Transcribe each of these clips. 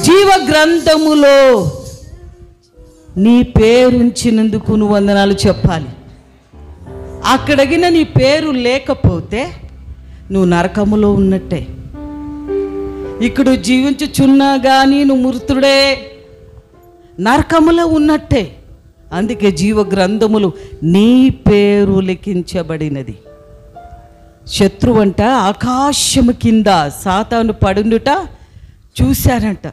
జీవ గ్రంథములో నీ పేరుంచినందుకు నువ్వు వందనాలు చెప్పాలి. అక్కడగిన నీ పేరు లేకపోతే నువ్వు నరకములో ఉన్నట్టే. ఇక్కడ జీవించుచున్నా కానీ నువ్వు మృతుడే, నరకములో ఉన్నట్టే. అందుకే జీవ గ్రంథములు నీ పేరు లిఖించబడినది. శత్రువంట ఆకాశము కింద సాతాను పడుండుట చూశారంట.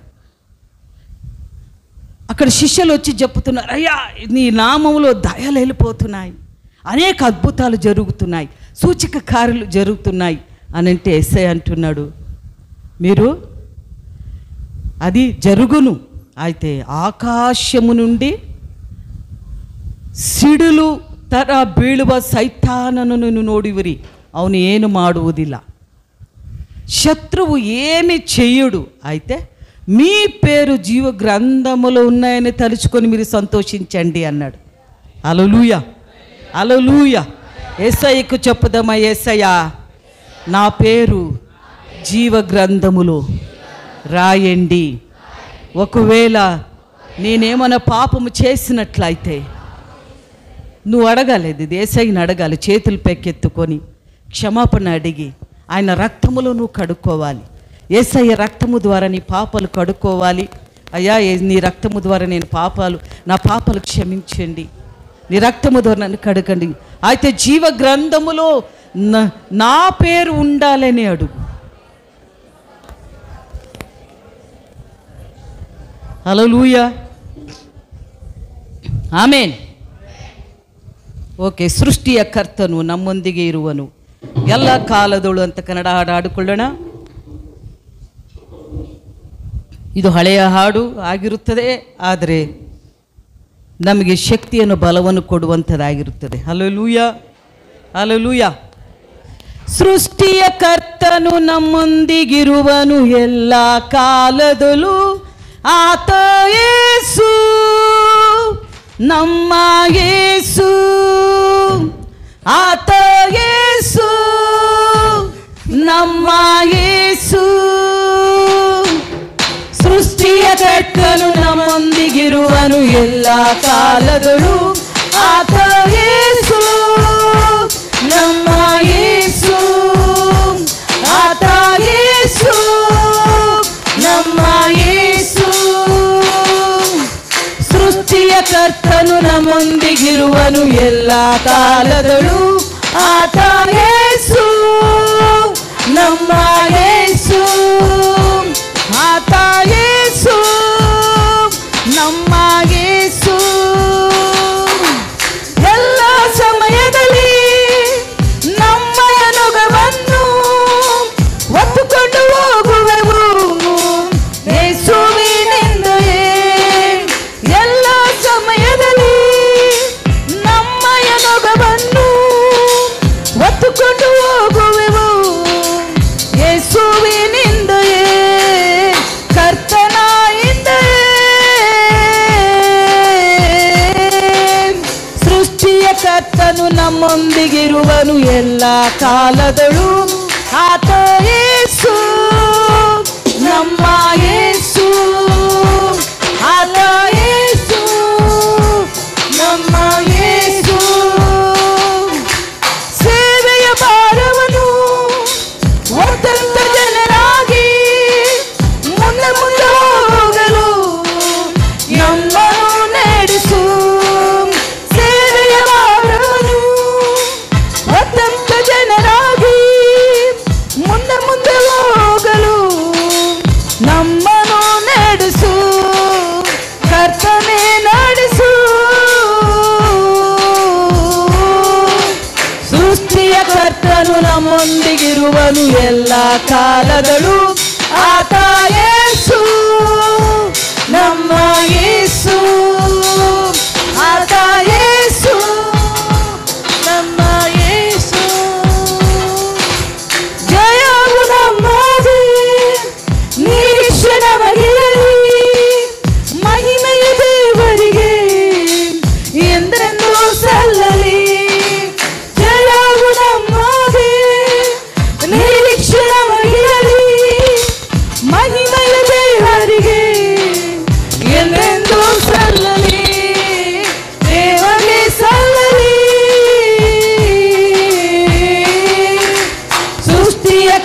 అక్కడ శిష్యులు వచ్చి చెప్పుతున్నారు, అయ్యా నీ నామములో దయలు వెళ్ళిపోతున్నాయి, అనేక అద్భుతాలు జరుగుతున్నాయి, సూచక కార్యాలు జరుగుతున్నాయి అని అంటే యేసయ్య అంటున్నాడు, మీరు అది జరుగును, అయితే ఆకాశము నుండి ಸಿಡಿಲು ತರ ಬೀಳುವ ಸೈತಾನನನ್ನು ನೋಡುವಿರಿ, ಅವನು ಏನು ಮಾಡುವುದಿಲ್ಲ. శత్రువు ఏమి చెయ్యడు, అయితే మీ పేరు జీవ గ్రంథములో ఉన్నాయని తలుచుకొని మీరు సంతోషించండి అన్నాడు. హల్లెలూయా, హల్లెలూయా. యేసయ్యకు చెప్పుదామా, యేసయ్యా నా పేరు జీవ గ్రంథములో రాయండి. ఒకవేళ నేనేమైనా పాపము చేసినట్లయితే నువ్వు అడగాలి, ఇది యేసయ్యని అడగాలి, చేతులు పెక్కెత్తుకొని క్షమాపణ అడిగి ఆయన రక్తములో నువ్వు కడుక్కోవాలి. యేసయ్య రక్తము ద్వారా నీ పాపాలు కడుక్కోవాలి. అయ్యా నీ రక్తము ద్వారా నా పాపాలు క్షమించండి, నీ రక్తము ద్వారా నన్ను కడగండి. అయితే జీవ గ్రంథములో నా పేరు ఉండాలని అడుగు. హల్లెలూయా, ಆಮೆನ್. ಓಕೆ. ಸೃಷ್ಟಿಯ ಕರ್ತನು ನಮ್ಮೊಂದಿಗೆ ಇರುವನು ಎಲ್ಲ ಕಾಲದಳು ಅಂತ ಕನ್ನಡ ಹಾಡು ಹಾಡಿಕೊಳ್ಳೋಣ. ಇದು ಹಳೆಯ ಹಾಡು ಆಗಿರುತ್ತದೆ, ಆದರೆ ನಮಗೆ ಶಕ್ತಿಯನ್ನು ಬಲವನ್ನು ಕೊಡುವಂಥದ್ದಾಗಿರುತ್ತದೆ. Hallelujah, hallelujah. ಸೃಷ್ಟಿಯ ಕರ್ತನು ನಮ್ಮೊಂದಿಗಿರುವನು ಎಲ್ಲ ಕಾಲದಲ್ಲೂ, ಆತ ಯೇಸು ನಮ್ಮ ಯೇಸು, ಆತ ಯೇಸು ನಮ್ಮ ಯೇಸು. ಸೃಷ್ಟಿಯ ಕರ್ತನು ನಮ್ಮೊಂದಿಗಿರುವನು ಎಲ್ಲ ಕಾಲದಲ್ಲೂ, ಆತ ಯೇಸು ನಮ್ಮ ಯೇಸು, ಆತ ಯೇಸು ನಮ್ಮ ಯೇಸು. ಸೃಷ್ಟಿಯ ಕರ್ತನು ನಮ್ಮೊಂದಿಗಿರುವನು ಎಲ್ಲ ಕಾಲದಲ್ಲೂ, ಆತ ಯೇಸು ನಮ್ಮ ಯೇಸು, ಆತ ಯೇಸು ನಮ್ಮ ಯೇಸು. ಎಲ್ಲ ಸಮಯದಲ್ಲಿ ನಮ್ಮಯ ನೊಗವನ್ನು ಹೊತ್ತುಕೊಂಡು ಹೋಗುವೆವು ಯೇಸುವಿನಿಂದಲೇ. ಎಲ್ಲ ಸಮಯದಲ್ಲಿ ನಮ್ಮಯ ನೊಗವನ್ನು ಹೊತ್ತುಕೊಂಡು ಹೋಗುವೆವು ಯೇಸುವಿನಿಂದಲೇ, ಕರ್ತನ ಹಿಂದಲೇ. ಸೃಷ್ಟಿಯ ಕರ್ತನು ನಮ್ಮೊಂದಿಗಿರುವನು ಎಲ್ಲ ಕಾಲದಲ್ಲೂ, ಆತ ಯೇಸು ನಮ್ಮ ಯೇಸು, ಆತ ಯೇಸು ನಮ್ಮ ಯೇಸು. ಸೇವೆಯ ಭಾರವನ್ನು ಹೊತ್ತಂತ ಜನರಾಗಿ ಮುಂದೆ ಮುಂದೆ ಹೋಗಲು ನಮ್ಮನ್ನು ನಡೆಸು. ಸೇವೆಯ ಭಾರವನ್ನು ಹೊತ್ತಂತ ಜನರಾಗಿ ಮುಂದೆ ಮುಂದೆ ಹೋಗಲು ನಮ್ಮನ್ನು ನಡೆಸು, ಕರ್ತನೇ ನಡೆಸು. ಸೃಷ್ಟಿಯ ಕರ್ತನು ನಮ್ಮೊಂದಿಗಿರುವನು ಎಲ್ಲ ಕಾಲದಲ್ಲೂ, ಆತ ಯೇಸು ನಮ್ಮ ಯೇಸು, ಆತ ಯೇಸು ನಮ್ಮ ಯೇಸು. ಜಯವು ನಮ್ಮದೇ, ನಿರೀಕ್ಷೆ ನಮಗಿರಲಿ, ಮಹಿಮೆಯ ದೇವರಿಗೆ ಎಂದೆಂದೂ ಸಲ್ಲಲಿ. ಜಯವು ನಮ್ಮದೇ, ನಿರೀಕ್ಷೆ ನಮಗಿರಲಿ, ಮಹಿಮೆಯ ದೇವರಿಗೆ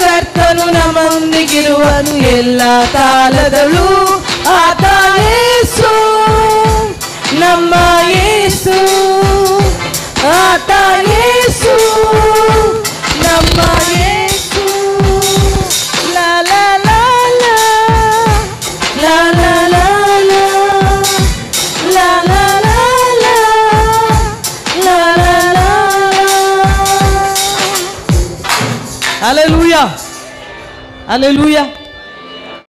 ಕರ್ತನು ನಮ್ಮೊಂದಿಗಿರುವನು ಎಲ್ಲ ಕಾಲದಲ್ಲೂ. ಆತ ಯೇಸು, ನಮ್ಮ ಯೇಸು, ಆತ ಯೇಸು, ನಮ್ಮ ಯೇಸು. ಲಾ ಲಾ ಲಾ ಲಾ, ಲಾ ಲಾ ಲಾ ಲಾ, ಲಾ ಲಾ ಲಾ ಲಾ, ಲಾ ಲಾ ಲಾ. Hallelujah. Hallelujah.